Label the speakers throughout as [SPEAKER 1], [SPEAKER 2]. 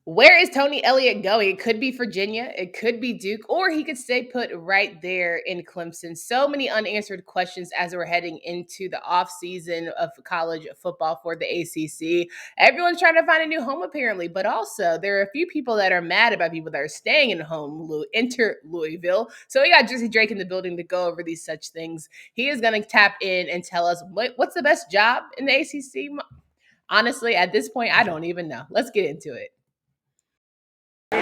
[SPEAKER 1] Where is Tony Elliott going? It could be Virginia, it could be Duke, or he could stay put right there in Clemson. So many unanswered questions as we're heading into the offseason of college football for the ACC. Everyone's trying to find a new home, apparently, but also there are a few people that are mad about people that are staying in home, enter Louisville. So we got Drizzy Drake in the building to go over these such things. He is going to tap in and tell us what's the best job in the ACC. Honestly, at this point, I don't even know. Let's get into it.
[SPEAKER 2] You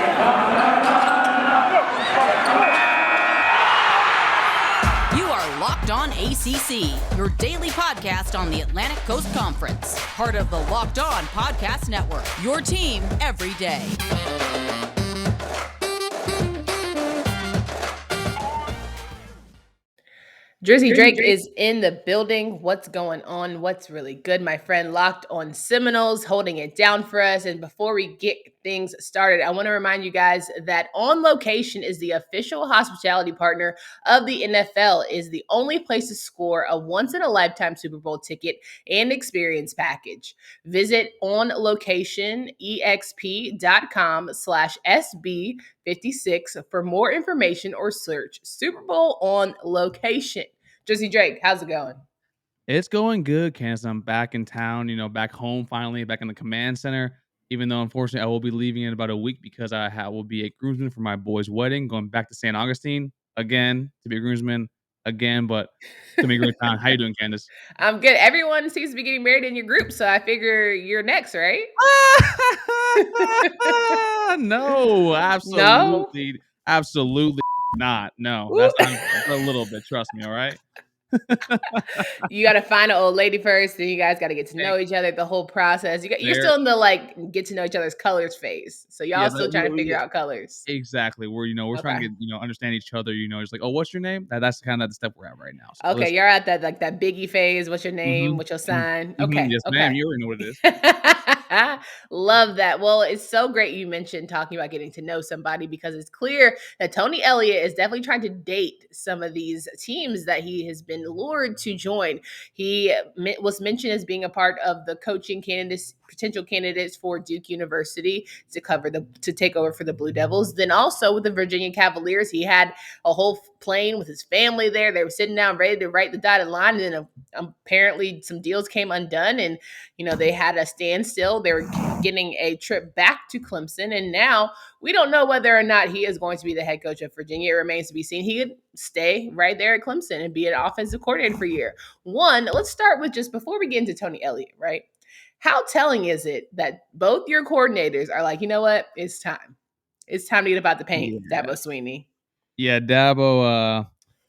[SPEAKER 2] are Locked On ACC, your daily podcast on the Atlantic Coast Conference. Part of the Locked On Podcast Network, your team every day.
[SPEAKER 1] Drizzy Drake is in the building. What's going on? What's really good, my friend? Locked On Seminoles, holding it down for us. And before we get things started, I want to remind you guys that On Location is the official hospitality partner of the NFL, is the only place to score a once-in-a-lifetime Super Bowl ticket and experience package. Visit onlocation.com/SB56 for more information or search Super Bowl On Location. Drizzy Drake, how's it going?
[SPEAKER 3] It's going good, Candace. I'm back in town, back home finally, back in the command center. Even though, unfortunately, I will be leaving in about a week because will be a groomsman for my boy's wedding, going back to St. Augustine again to be a groomsman again. But it's going to be a great time. How you doing, Candace?
[SPEAKER 1] I'm good. Everyone seems to be getting married in your group, so I figure you're next, right?
[SPEAKER 3] No, absolutely.
[SPEAKER 1] No?
[SPEAKER 3] Absolutely not. No, that's a little bit. Trust me, all right?
[SPEAKER 1] You got to find an old lady first, then you guys got to get to know each other, the whole process. You're still in the get to know each other's colors phase. So y'all still trying to figure out colors.
[SPEAKER 3] Exactly. We're trying to get, understand each other, it's like, oh, what's your name? That's kind of the step we're at right now.
[SPEAKER 1] So okay, you're at that that Biggie phase. What's your name? What's your sign? Okay.
[SPEAKER 3] Yes,
[SPEAKER 1] okay.
[SPEAKER 3] ma'am. You already know what it is.
[SPEAKER 1] Love that. Well, it's so great you mentioned talking about getting to know somebody, because it's clear that Tony Elliott is definitely trying to date some of these teams that he has been lured to join. He was mentioned as being a part of the coaching potential candidates for Duke University to take over for the Blue Devils. Then also with the Virginia Cavaliers, he had a whole plane with his family there. They were sitting down ready to write the dotted line, and then apparently some deals came undone, and they had a standstill. They were getting a trip back to Clemson, and now we don't know whether or not he is going to be the head coach of Virginia. It remains to be seen. He could stay right there at Clemson and be an offensive coordinator for a year. Let's start with, just before we get into Tony Elliott, right? How telling is it that both your coordinators are like, you know what? It's time. It's time to get about the paint, yeah. Dabo Swinney.
[SPEAKER 3] Yeah, Dabo.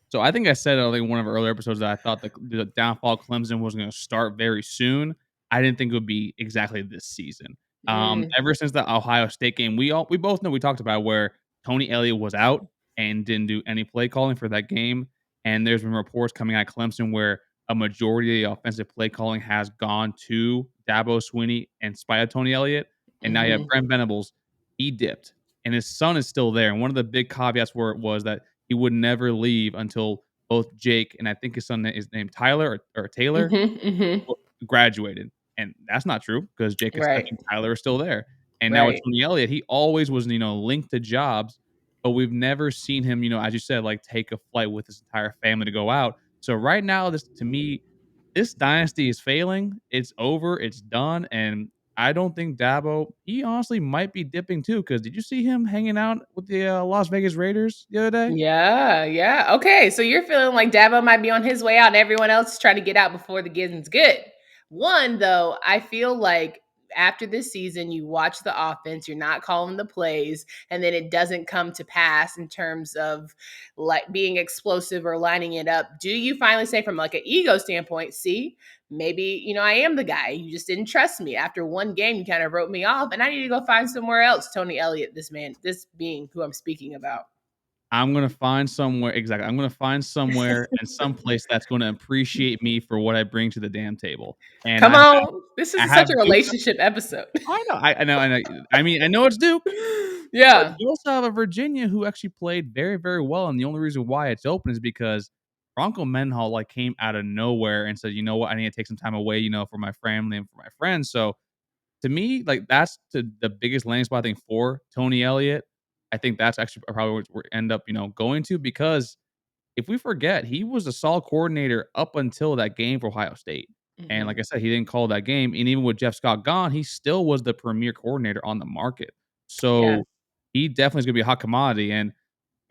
[SPEAKER 3] So I think I said in one of our earlier episodes that I thought the downfall of Clemson was going to start very soon. I didn't think it would be exactly this season. Ever since the Ohio State game, we both know, we talked about where Tony Elliott was out and didn't do any play calling for that game. And there's been reports coming out of Clemson where a majority of the offensive play calling has gone to Dabo Swinney in spite of Tony Elliott. And now you have Brent Venables. He dipped, and his son is still there. And one of the big caveats was that he would never leave until both Jake and I think his son is named Tyler or Taylor graduated. And that's not true, because Jake and Tyler are still there. And now with Tony Elliott, he always was, linked to jobs, but we've never seen him, as you said, take a flight with his entire family to go out. So right now, to me, this dynasty is failing. It's over. It's done. And I don't think Dabo, he honestly might be dipping too, because did you see him hanging out with the Las Vegas Raiders the other day?
[SPEAKER 1] Yeah. Okay, so you're feeling like Dabo might be on his way out and everyone else is trying to get out before the getting's good. One, though, I feel like after this season, you watch the offense, you're not calling the plays, and then it doesn't come to pass in terms of being explosive or lining it up. Do you finally say, from an ego standpoint, see, maybe, I am the guy. You just didn't trust me. After one game, you kind of wrote me off, and I need to go find somewhere else. Tony Elliott, this being who I'm speaking about.
[SPEAKER 3] I'm going to find somewhere. Exactly. I'm going to find somewhere and someplace that's going to appreciate me for what I bring to the damn table. And
[SPEAKER 1] come on. This is such a relationship episode.
[SPEAKER 3] I know. I mean, I know it's Duke.
[SPEAKER 1] Yeah.
[SPEAKER 3] But you also have a Virginia who actually played very, very well. And the only reason why it's open is because Bronco Mendenhall came out of nowhere and said, you know what? I need to take some time away, for my family and for my friends. So to me, like, that's the biggest landing spot, I think, for Tony Elliott. I think that's actually probably what we end up, going to, because if we forget, he was a solid coordinator up until that game for Ohio State. And like
[SPEAKER 1] Mhm.
[SPEAKER 3] I said, he didn't call that game. And even with Jeff Scott gone, he still was the premier coordinator on the market.
[SPEAKER 1] Yeah.
[SPEAKER 3] So he definitely is going to be a hot commodity. And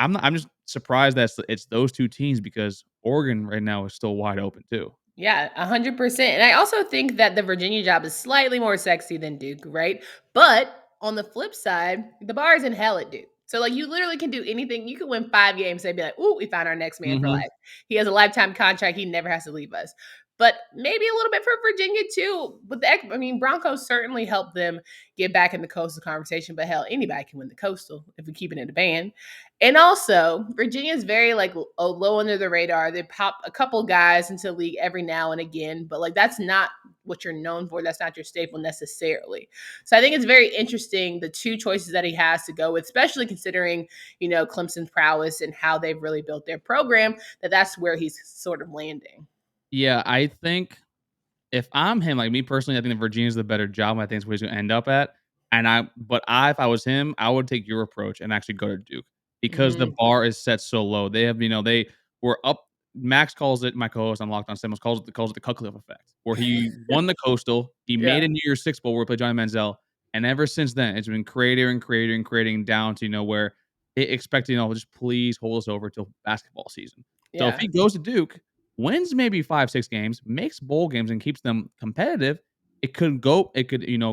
[SPEAKER 3] I'm just surprised that it's those two teams, because Oregon right now is still wide open too.
[SPEAKER 1] Yeah, 100%. And I also think that the Virginia job is slightly more sexy than Duke, right? But on the flip side, the bar is in hell at Duke. So, like, you literally can do anything. You can win 5 games. They'd be like, ooh, we found our next man for
[SPEAKER 3] Mhm.
[SPEAKER 1] life. He has a lifetime contract. He never has to leave us. But maybe a little bit for Virginia, too. But I mean, Broncos certainly helped them get back in the Coastal conversation. But hell, anybody can win the Coastal if we keep it in the band. And also, Virginia is very like low under the radar. They pop a couple guys into the league every now and again, but like that's not what you're known for. That's not your staple necessarily. So I think it's very interesting the two choices that he has to go with, especially considering Clemson's prowess and how they've really built their program. That's where he's sort of landing.
[SPEAKER 3] Yeah, I think if I'm him, like me personally, I think that Virginia's the better job. I think it's where he's gonna end up at. If I was him, I would take your approach and actually go to Duke, because the
[SPEAKER 1] Mhm.
[SPEAKER 3] bar is set so low. They have, they were up. Max calls it, my co-host on Locked On Seminoles calls it the Cutcliffe effect, where he won the Coastal, he
[SPEAKER 1] Yeah.
[SPEAKER 3] made a New Year's Six Bowl where he played Johnny Manziel, and ever since then, it's been creating and creating and creating down to where it expected, just please hold us over till basketball season. So if
[SPEAKER 1] Yeah.
[SPEAKER 3] he goes to Duke, wins maybe 5, 6 games, makes bowl games, and keeps them competitive, it could,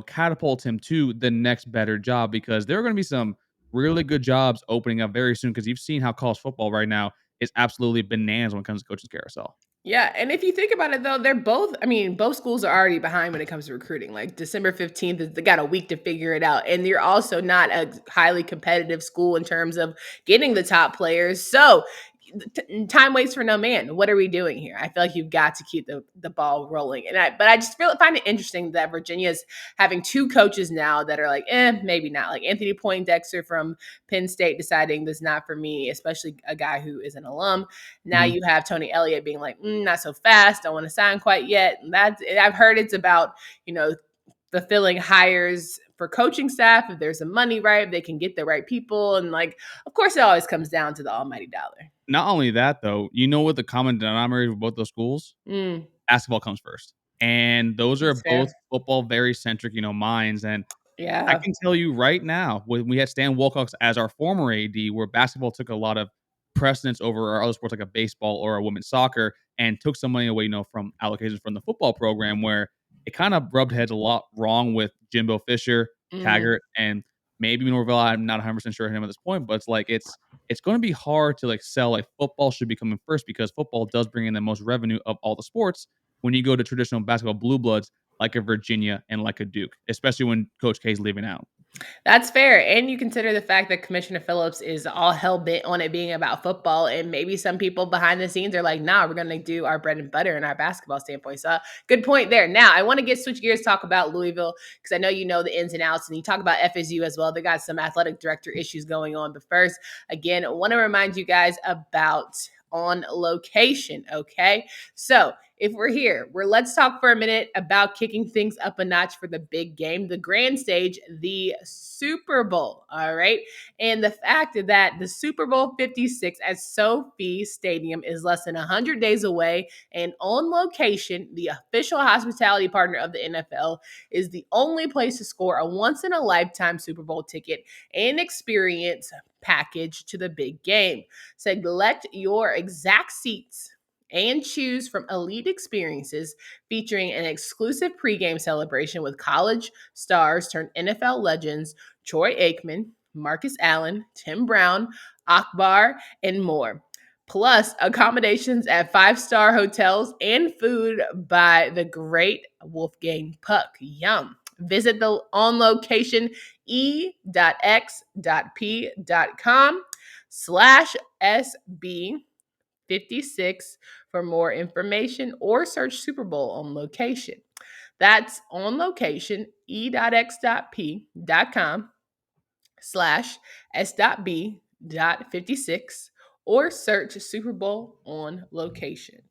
[SPEAKER 3] catapult him to the next better job, because there are going to be some really good jobs opening up very soon, because you've seen how college football right now is absolutely bananas when it comes to coaches carousel.
[SPEAKER 1] Yeah, and if you think about it though, they're both I mean, both schools are already behind when it comes to recruiting. Like December 15th they got a week to figure it out. And you're also not a highly competitive school in terms of getting the top players. So, time waits for no man. What are we doing here? I feel like you've got to keep the ball rolling. But I just find it interesting that Virginia's having two coaches now that are like, maybe not. Like Anthony Poindexter from Penn State deciding this is not for me, especially a guy who is an alum. Now
[SPEAKER 3] Mhm.
[SPEAKER 1] you have Tony Elliott being like, not so fast, don't want to sign quite yet. And I've heard it's about, you know, fulfilling hires for coaching staff. If there's some money, right, they can get the right people. And like, of course, it always comes down to the almighty dollar.
[SPEAKER 3] Not only that, though, you know what the common denominator of both those schools?
[SPEAKER 1] Mm,
[SPEAKER 3] Basketball comes first. And those are
[SPEAKER 1] that's fair.
[SPEAKER 3] both football very centric, minds. And I
[SPEAKER 1] Yeah.
[SPEAKER 3] can tell you right now, when we had Stan Wilcox as our former AD, where basketball took a lot of precedence over our other sports like a baseball or a women's soccer, and took some money away, from allocations from the football program, where it kind of rubbed heads a lot wrong with Jimbo Fisher,
[SPEAKER 1] Mm.
[SPEAKER 3] Taggart, and maybe Norvell. I'm not 100% sure of him at this point, but it's like it's going to be hard to like sell like football should be coming first, because football does bring in the most revenue of all the sports. When you go to traditional basketball blue bloods like a Virginia and like a Duke, especially when Coach K is leaving out.
[SPEAKER 1] That's fair. And you consider the fact that Commissioner Phillips is all hell bent on it being about football. And maybe some people behind the scenes are like, nah, we're going to do our bread and butter in our basketball standpoint. So, good point there. Now, I want to switch gears, talk about Louisville, because I know you know the ins and outs. And you talk about FSU as well. They got some athletic director issues going on. But first, again, I want to remind you guys about On Location. Okay. So, if we're here, let's talk for a minute about kicking things up a notch for the big game, the grand stage, the Super Bowl. All right. And the fact that the Super Bowl 56 at Sophie Stadium is less than 100 days away, and On Location, the official hospitality partner of the NFL, is the only place to score a once in a lifetime Super Bowl ticket and experience package to the big game. Select your exact seats and choose from elite experiences featuring an exclusive pregame celebration with college stars turned NFL legends Troy Aikman, Marcus Allen, Tim Brown, Akbar, and more. Plus, accommodations at five-star hotels and food by the great Wolfgang Puck. Yum. Visit the on location e.x.p.com/SB 56 for more information or search Super Bowl On Location. That's On Location, e.x.p.com/s.b.56 or search Super Bowl On Location.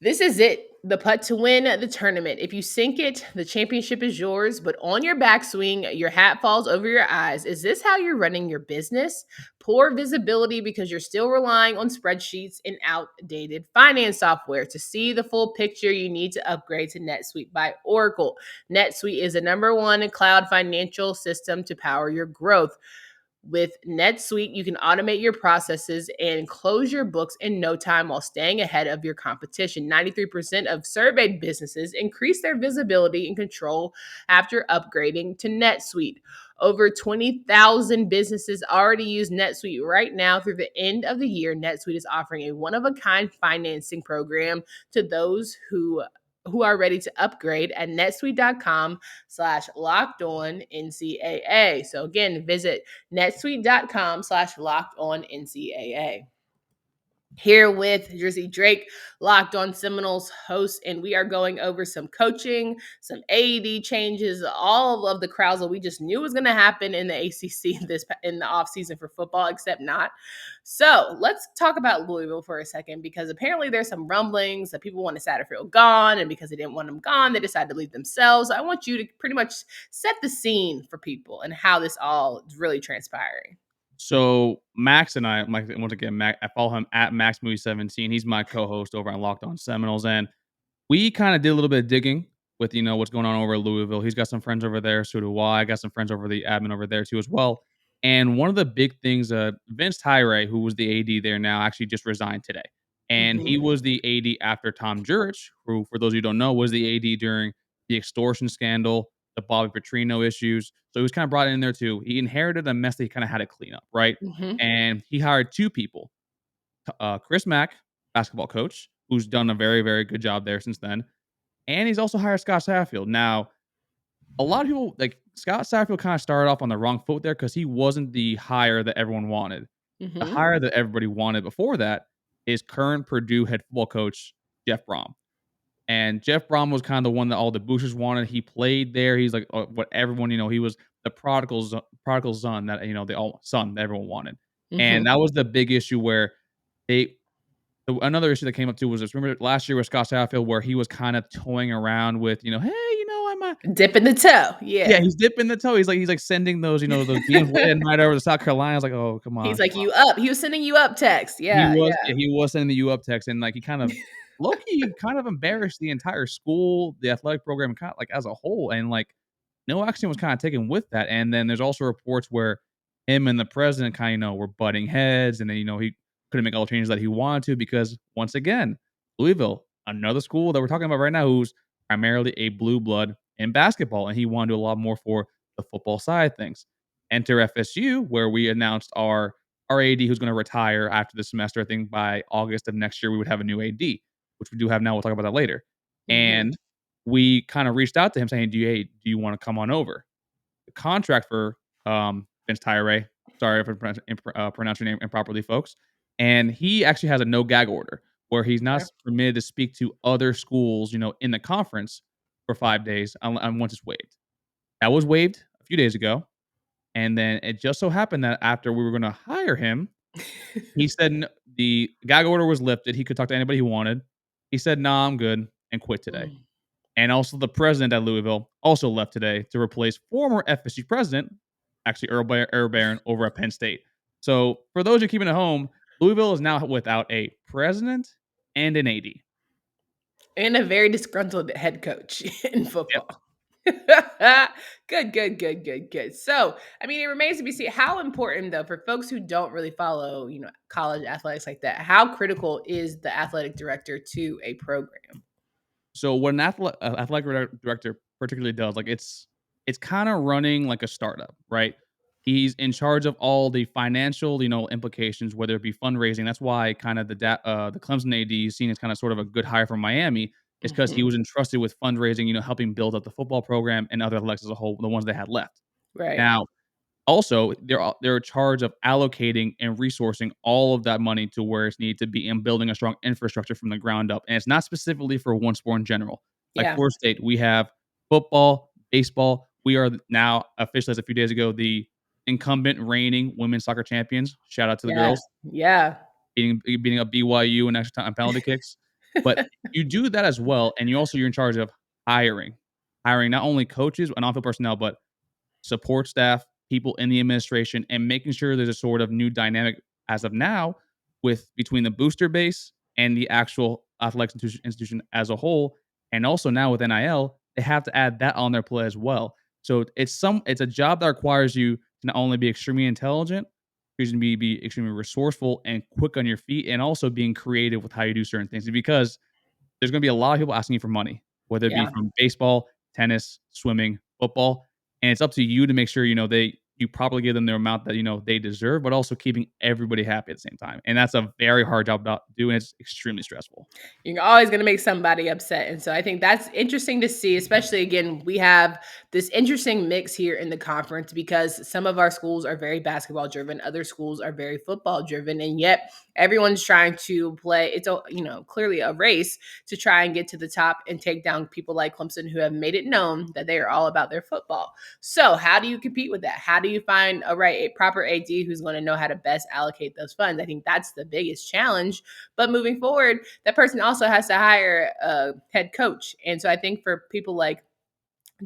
[SPEAKER 1] This is it. The putt to win the tournament. If you sink it, the championship is yours, but on your backswing, your hat falls over your eyes. Is this how you're running your business? Poor visibility because you're still relying on spreadsheets and outdated finance software. To see the full picture, you need to upgrade to NetSuite by Oracle. NetSuite is the #1 cloud financial system to power your growth. With NetSuite, you can automate your processes and close your books in no time while staying ahead of your competition. 93% of surveyed businesses increase their visibility and control after upgrading to NetSuite. Over 20,000 businesses already use NetSuite right now. Through the end of the year, NetSuite is offering a one-of-a-kind financing program to those who are ready to upgrade at netsuite.com/locked-on-NCAA. So again, visit netsuite.com/locked-on-NCAA. Here with Drizzy Drake, Locked On Seminoles host, and we are going over some coaching, some AD changes, all of the carousel we just knew was going to happen in the ACC in the offseason for football, except not. So let's talk about Louisville for a second, because apparently there's some rumblings that people wanted Satterfield gone, and because they didn't want him gone, they decided to leave themselves. I want you to pretty much set the scene for people and how this all is really transpiring.
[SPEAKER 3] So Max and I, once again, I follow him at MaxMovie17. He's my co-host over on Locked On Seminoles, and we kind of did a little bit of digging with what's going on over at Louisville. He's got some friends over there, so do I. I got some friends over the admin over there too as well. And one of the big things, Vince Tyre, who was the AD there now, actually just resigned today, and he was the AD after Tom Jurich, who, for those of you who don't know, was the AD during the extortion scandal, the Bobby Petrino issues. So he was kind of brought in there too. He inherited a mess that he kind of had to clean up, right?
[SPEAKER 1] Mm-hmm.
[SPEAKER 3] And he hired two people, Chris Mack, basketball coach, who's done a very, very good job there since then. And he's also hired Scott Satterfield. Now, a lot of people, like, Scott Satterfield kind of started off on the wrong foot there because he wasn't the hire that everyone wanted. The
[SPEAKER 1] Mm-hmm.
[SPEAKER 3] hire that everybody wanted before that is current Purdue head football coach Jeff Brom. And Jeff Brom was kind of the one that all the boosters wanted. He played there. He's like what everyone, he was the prodigal son that son that everyone wanted.
[SPEAKER 1] Mm-hmm.
[SPEAKER 3] And that was the big issue where they another issue that came up too was this. Remember last year with Scott Satterfield where he was kind of toying around with, hey, I'm a
[SPEAKER 1] Dipping the toe.
[SPEAKER 3] yeah,
[SPEAKER 1] Yeah.
[SPEAKER 3] he's dipping the toe. He's like sending those, those DMs late at night over to South Carolina. I was like, oh, come on,
[SPEAKER 1] He's
[SPEAKER 3] come
[SPEAKER 1] like,
[SPEAKER 3] on.
[SPEAKER 1] you up. He was sending you up text. Yeah. Yeah.
[SPEAKER 3] He was sending the U up text, and like he kind of low-key kind of embarrassed the entire school, the athletic program, kind of like as a whole, and like no action was kind of taken with that. And then there's also reports where him and the president kind of were butting heads, and then he couldn't make all the changes that he wanted to because once again, Louisville, another school that we're talking about right now, who's primarily a blue blood in basketball, and he wanted to do a lot more for the football side of things. Enter FSU, where we announced our AD who's going to retire after the semester. I think by August of next year, we would have a new AD, which we do have now. We'll talk about that later.
[SPEAKER 1] Mm-hmm.
[SPEAKER 3] And we kind of reached out to him saying, do you want to come on over? The contract for Vince Tyre, sorry if I pronounce your name improperly, folks. And he actually has a no gag order where he's not
[SPEAKER 1] Okay.
[SPEAKER 3] permitted to speak to other schools, in the conference for 5 days once it's waived. That was waived a few days ago. And then it just so happened that after we were going to hire him, he said the gag order was lifted. He could talk to anybody he wanted. He said, "Nah, I'm good," and quit today.
[SPEAKER 1] Mm.
[SPEAKER 3] And also the president at Louisville also left today to replace former FSU president, actually Earl Barron, over at Penn State. So for those who are keeping it home, Louisville is now without a president and an AD.
[SPEAKER 1] And a very disgruntled head coach in
[SPEAKER 3] Yep.
[SPEAKER 1] football. Good. So, I mean, it remains to be seen how important, though, for folks who don't really follow, college athletics like that. How critical is the athletic director to a program?
[SPEAKER 3] So what an athletic director particularly does, like it's kind of running like a startup, right? He's in charge of all the financial, implications, whether it be fundraising. That's why kind of the Clemson AD is seen as kind of sort of a good hire from Miami, is because he
[SPEAKER 1] Mhm.
[SPEAKER 3] was entrusted with fundraising, helping build up the football program and other athletics as a whole, the ones they had left.
[SPEAKER 1] Right.
[SPEAKER 3] Now, also, they're in charge of allocating and resourcing all of that money to where it's needed to be and building a strong infrastructure from the ground up. And it's not specifically for one sport in general. Like
[SPEAKER 1] Yeah.
[SPEAKER 3] for state, we have football, baseball. We are now officially, as a few days ago, the incumbent reigning women's soccer champions. Shout out to the
[SPEAKER 1] Yeah.
[SPEAKER 3] girls
[SPEAKER 1] Yeah.
[SPEAKER 3] beating up BYU in extra time penalty kicks. But you do that as well, and you're in charge of hiring. Hiring not only coaches and on-field personnel, but support staff, people in the administration, and making sure there's a sort of new dynamic as of now with between the booster base and the actual athletics institution as a whole. And also now with NIL, they have to add that on their play as well. So it's a job that requires you to not only be extremely intelligent, you to be extremely resourceful and quick on your feet, and also being creative with how you do certain things. Because there's going to be a lot of people asking you for money, whether it be
[SPEAKER 1] Yeah.
[SPEAKER 3] from baseball, tennis, swimming, football, and it's up to you to make sure you probably give them their amount that they deserve, but also keeping everybody happy at the same time. And that's a very hard job to do, and it's extremely stressful.
[SPEAKER 1] You're always going to make somebody upset. And so I think that's interesting to see, especially again, we have this interesting mix here in the conference because some of our schools are very basketball driven, other schools are very football driven, and yet everyone's trying to play. It's clearly a race to try and get to the top and take down people like Clemson who have made it known that they are all about their football. So how do you compete with that? How do you find a proper AD who's going to know how to best allocate those funds? I think that's the biggest challenge. But moving forward, that person also has to hire a head coach. And so I think for people like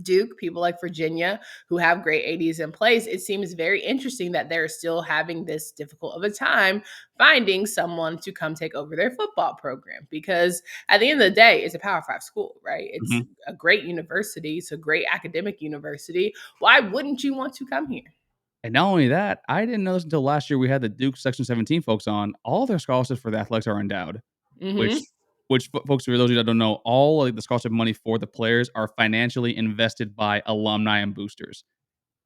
[SPEAKER 1] Duke, people like Virginia, who have great ADs in place, it seems very interesting that they're still having this difficult of a time finding someone to come take over their football program. Because at the end of the day, it's a Power 5 school, right? It's
[SPEAKER 3] Mhm.
[SPEAKER 1] a great university. It's a great academic university. Why wouldn't you want to come here?
[SPEAKER 3] And not only that, I didn't know this until last year we had the Duke Section 17 folks on. All their scholarships for the athletics are endowed, which
[SPEAKER 1] Mm-hmm.
[SPEAKER 3] folks, for those of you that don't know, all like the scholarship money for the players are financially invested by alumni and boosters.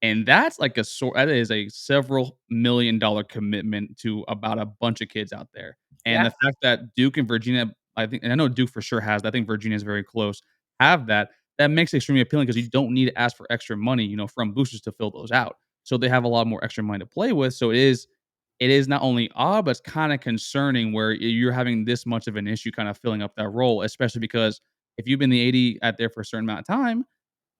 [SPEAKER 3] And that's like that is a several $1,000,000 commitment to about a bunch of kids out there. And
[SPEAKER 1] Yeah.
[SPEAKER 3] the fact that Duke and Virginia, I think, and I know Duke for sure has, I think Virginia is very close, have that makes it extremely appealing because you don't need to ask for extra money, from boosters to fill those out. So they have a lot more extra money to play with. So it is not only odd, but it's kind of concerning where you're having this much of an issue kind of filling up that role, especially because if you've been the AD out there for a certain amount of time,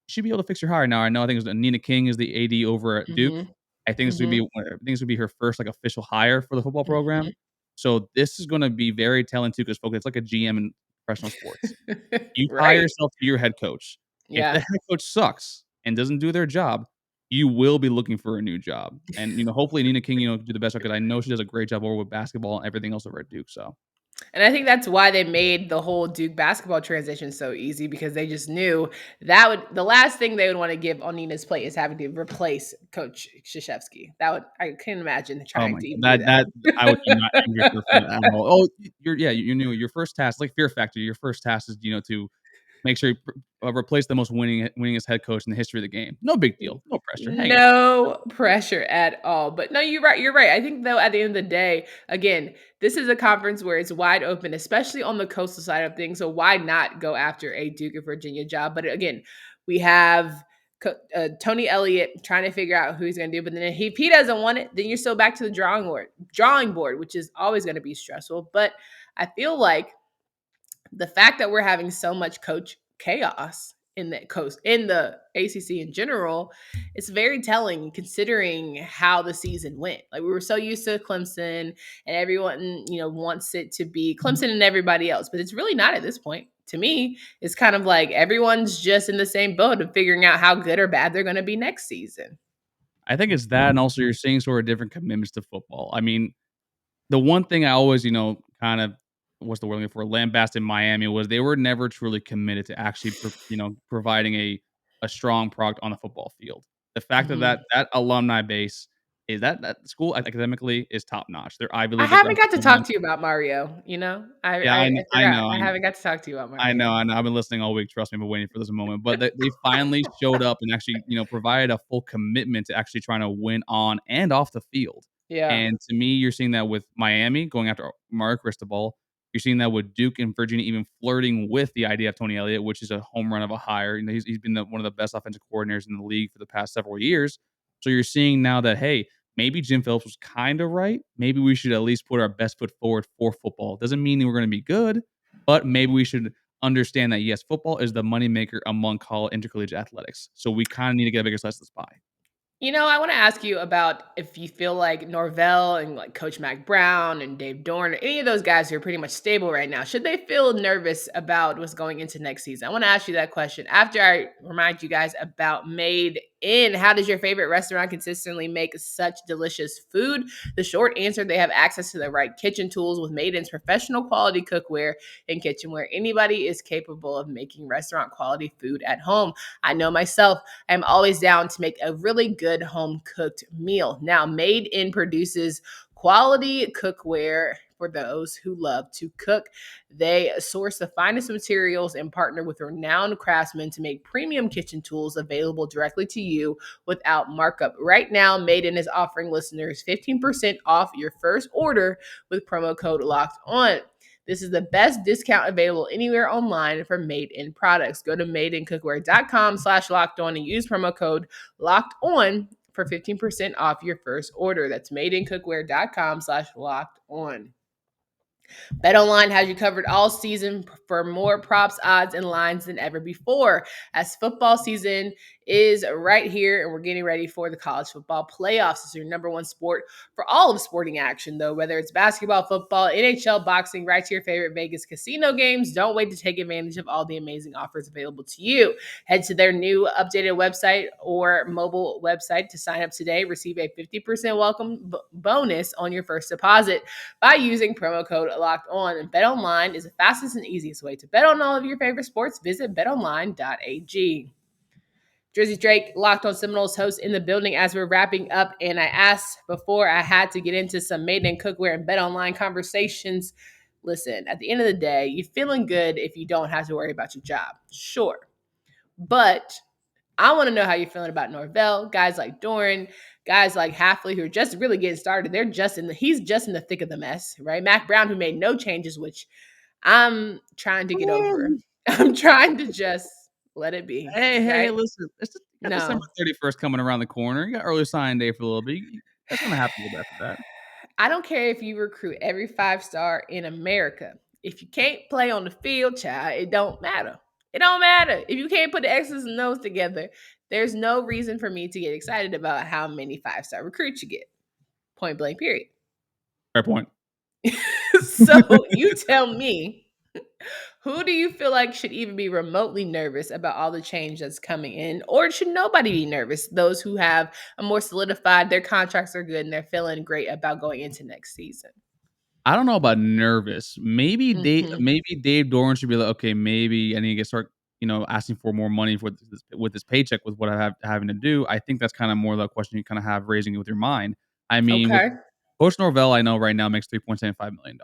[SPEAKER 3] should be able to fix your hire. Now, I know I think it was Nina King is the AD over at Duke.
[SPEAKER 1] Mm-hmm.
[SPEAKER 3] I think
[SPEAKER 1] Mm-hmm.
[SPEAKER 3] this would be her first like official hire for the football program. So this is going to be very telling too, because folks, it's like a GM in professional sports. You tie
[SPEAKER 1] Right.
[SPEAKER 3] yourself to your head coach. If the
[SPEAKER 1] Yeah.
[SPEAKER 3] head coach sucks and doesn't do their job, you will be looking for a new job. And hopefully Nina King, do the best because I know she does a great job over with basketball and everything else over at Duke. So
[SPEAKER 1] And I think that's why they made the whole Duke basketball transition so easy because they just knew that the last thing they would want to give on Nina's plate is having to replace Coach Krzyzewski. I can't imagine
[SPEAKER 3] oh
[SPEAKER 1] trying
[SPEAKER 3] my
[SPEAKER 1] to even
[SPEAKER 3] god,
[SPEAKER 1] do
[SPEAKER 3] that I would be not envy
[SPEAKER 1] that.
[SPEAKER 3] her for that at all. Oh, you knew your first task, like Fear Factor. Your first task is to make sure you replace the most winningest head coach in the history of the game. No big deal, no pressure. Hang it.
[SPEAKER 1] No pressure at all. But no, you're right. You're right. I think though, at the end of the day, again, this is a conference where it's wide open, especially on the coastal side of things. So why not go after a Duke of Virginia job? But again, we have Tony Elliott trying to figure out who he's going to do. But then if he doesn't want it, then you're still back to the drawing board, which is always going to be stressful. But I feel like the fact that we're having so much coach chaos in the ACC in general, it's very telling considering how the season went. Like we were so used to Clemson and everyone, wants it to be Clemson and everybody else, but it's really not at this point. To me, it's kind of like everyone's just in the same boat of figuring out how good or bad they're going to be next season.
[SPEAKER 3] I think it's that, and also you're seeing sort of different commitments to football. I mean, the one thing I always, kind of what's the word I'm looking for, lambasted Miami was they were never truly committed to actually, providing a strong product on the football field. The fact that
[SPEAKER 1] Mhm.
[SPEAKER 3] that alumni base is that school academically is top notch. They're Ivy
[SPEAKER 1] I
[SPEAKER 3] League, they're
[SPEAKER 1] haven't got to
[SPEAKER 3] Division
[SPEAKER 1] talk
[SPEAKER 3] I.
[SPEAKER 1] to you about Mario.
[SPEAKER 3] Yeah,
[SPEAKER 1] I
[SPEAKER 3] I
[SPEAKER 1] forgot.
[SPEAKER 3] know,
[SPEAKER 1] I haven't got to talk to you about
[SPEAKER 3] I know,
[SPEAKER 1] Mario.
[SPEAKER 3] I know. I've been listening all week. Trust me, I've been waiting for this moment. But they finally showed up and actually, provided a full commitment to actually trying to win on and off the field.
[SPEAKER 1] Yeah.
[SPEAKER 3] And to me, you're seeing that with Miami going after Mario Cristobal. You're seeing that with Duke and Virginia even flirting with the idea of Tony Elliott, which is a home run of a hire. He's been one of the best offensive coordinators in the league for the past several years. So you're seeing now that, hey, maybe Jim Phillips was kind of right. Maybe we should at least put our best foot forward for football. Doesn't mean we're going to be good, but maybe we should understand that yes, football is the moneymaker among college intercollegiate athletics. So we kind of need to get a bigger slice of this pie.
[SPEAKER 1] I want to ask you about if you feel like Norvell and like Coach Mac Brown and Dave Dorn, or any of those guys who are pretty much stable right now, should they feel nervous about what's going into next season? I want to ask you that question after I remind you guys about Made In. How does your favorite restaurant consistently make such delicious food? The short answer, they have access to the right kitchen tools with Made In's professional quality cookware and kitchenware. Anybody is capable of making restaurant quality food at home. I know myself, I'm always down to make a really good home cooked meal. Now, Made In produces quality cookware for those who love to cook. They source the finest materials and partner with renowned craftsmen to make premium kitchen tools available directly to you without markup. Right now, Made In is offering listeners 15% off your first order with promo code Locked On. This is the best discount available anywhere online for Made In products. Go to madeincookware.com/locked on and use promo code Locked On for 15% off your first order. That's madeincookware.com/locked on. BetOnline has you covered all season for more props, odds, and lines than ever before. As football season is right here, and we're getting ready for the college football playoffs. It's your number one sport for all of sporting action, though, whether it's basketball, football, NHL, boxing, right to your favorite Vegas casino games. Don't wait to take advantage of all the amazing offers available to you. Head to their new updated website or mobile website to sign up today. Receive a 50% welcome bonus on your first deposit by using promo code Locked On. And BetOnline is the fastest and easiest way to bet on all of your favorite sports. Visit betonline.ag. Drizzy Drake, Locked On Seminoles host in the building as we're wrapping up. And I asked before I had to get into some Made In cookware and BetOnline conversations. Listen, at the end of the day, you're feeling good if you don't have to worry about your job. Sure. But I want to know how you're feeling about Norvell, guys like Doran, guys like Halfley, who are just really getting started. He's just in the thick of the mess, right? Mac Brown, who made no changes, which I'm trying to get over. I'm trying to just let it be.
[SPEAKER 3] Hey,
[SPEAKER 1] right?
[SPEAKER 3] listen. It's just, you got December 31st coming around the corner. You got early signing day for a little bit. That's going to happen a little bit after that.
[SPEAKER 1] I don't care if you recruit every 5-star in America. If you can't play on the field, child, it don't matter. It don't matter. If you can't put the X's and O's together, there's no reason for me to get excited about how many 5-star recruits you get. Point blank, period.
[SPEAKER 3] Fair point.
[SPEAKER 1] So you tell me, who do you feel like should even be remotely nervous about all the change that's coming in? Or should nobody be nervous? Those who have a more solidified, their contracts are good and they're feeling great about going into next season.
[SPEAKER 3] I don't know about nervous. Maybe Dave Doran should be like, okay, maybe I need to start, asking for more money with this paycheck with what I have having to do. I think that's kind of more the question you kind of have raising with your mind. I mean, with Coach Norvell, I know right now makes $3.75 million.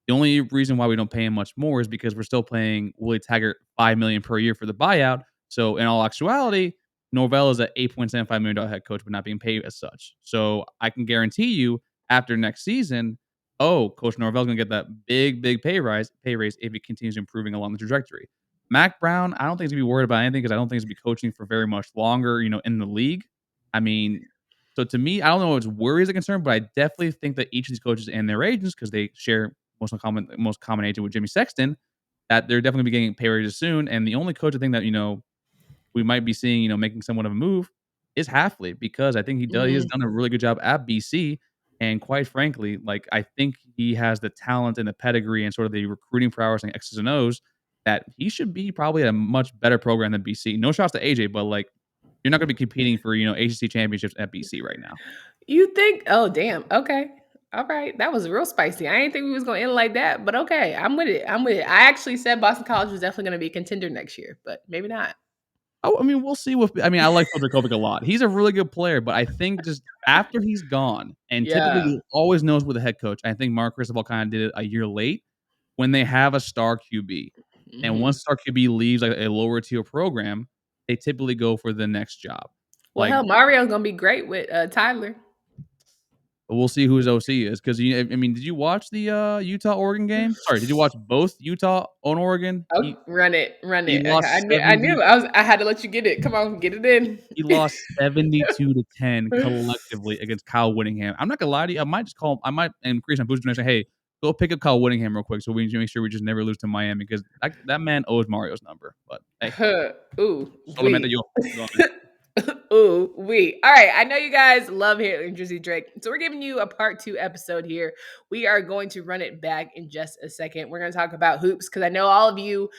[SPEAKER 3] The only reason why we don't pay him much more is because we're still paying Willie Taggart $5 million per year for the buyout. So in all actuality, Norvell is an $8.75 million head coach, but not being paid as such. So I can guarantee you after next season, Coach Norvell's gonna get that big pay raise if he continues improving along the trajectory. Mac Brown, I don't think he's gonna be worried about anything because I don't think he's gonna be coaching for very much longer, in the league. I mean, so to me, I don't know if it's worry is a concern, but I definitely think that each of these coaches and their agents, because they share most common agent with Jimmy Sexton, that they're definitely be getting pay raises soon. And the only coach I think that we might be seeing making somewhat of a move is Halfley, because I think he has done a really good job at BC. And quite frankly, like I think he has the talent and the pedigree and sort of the recruiting prowess and X's and O's that he should be probably at a much better program than BC. No shots to AJ, but like you're not going to be competing for ACC championships at BC right now.
[SPEAKER 1] You think? Oh, damn. Okay. All right. That was real spicy. I didn't think we was going to end like that, but okay. I'm with it. I actually said Boston College was definitely going to be a contender next year, but maybe not.
[SPEAKER 3] Oh, I mean, we'll see. I like Phil Dracovic a lot. He's a really good player, but I think just after he's gone, and typically he always knows with a head coach. I think Mark Cristobal kind of did it a year late when they have a star QB. And once star QB leaves like a lower tier program, they typically go for the next job.
[SPEAKER 1] Well, hell, Mario's going to be great with Tyler.
[SPEAKER 3] We'll see who his OC is because did you watch the Utah-Oregon game? Sorry, did you watch both Utah and Oregon?
[SPEAKER 1] Oh, run it.
[SPEAKER 3] I
[SPEAKER 1] knew. I had to let you get it. Come on, get it in.
[SPEAKER 3] He lost 72-10 collectively against Kyle Whittingham. I'm not gonna lie to you. I might increase my boost and say, hey, go pick up Kyle Whittingham real quick so we can make sure we just never lose to Miami because that man owes Mario's number. But hey,
[SPEAKER 1] Ooh,
[SPEAKER 3] so that you'll
[SPEAKER 1] Ooh, all right. I know you guys love hearing Drizzy Drake. So we're giving you a part 2 episode here. We are going to run it back in just a second. We're going to talk about hoops because I know all of you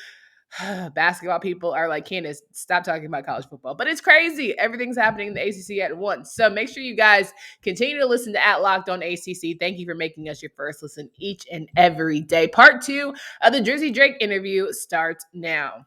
[SPEAKER 1] basketball people are like, Candace, stop talking about college football. But it's crazy. Everything's happening in the ACC at once. So make sure you guys continue to listen to Locked On ACC. Thank you for making us your first listen each and every day. Part 2 of the Drizzy Drake interview starts now.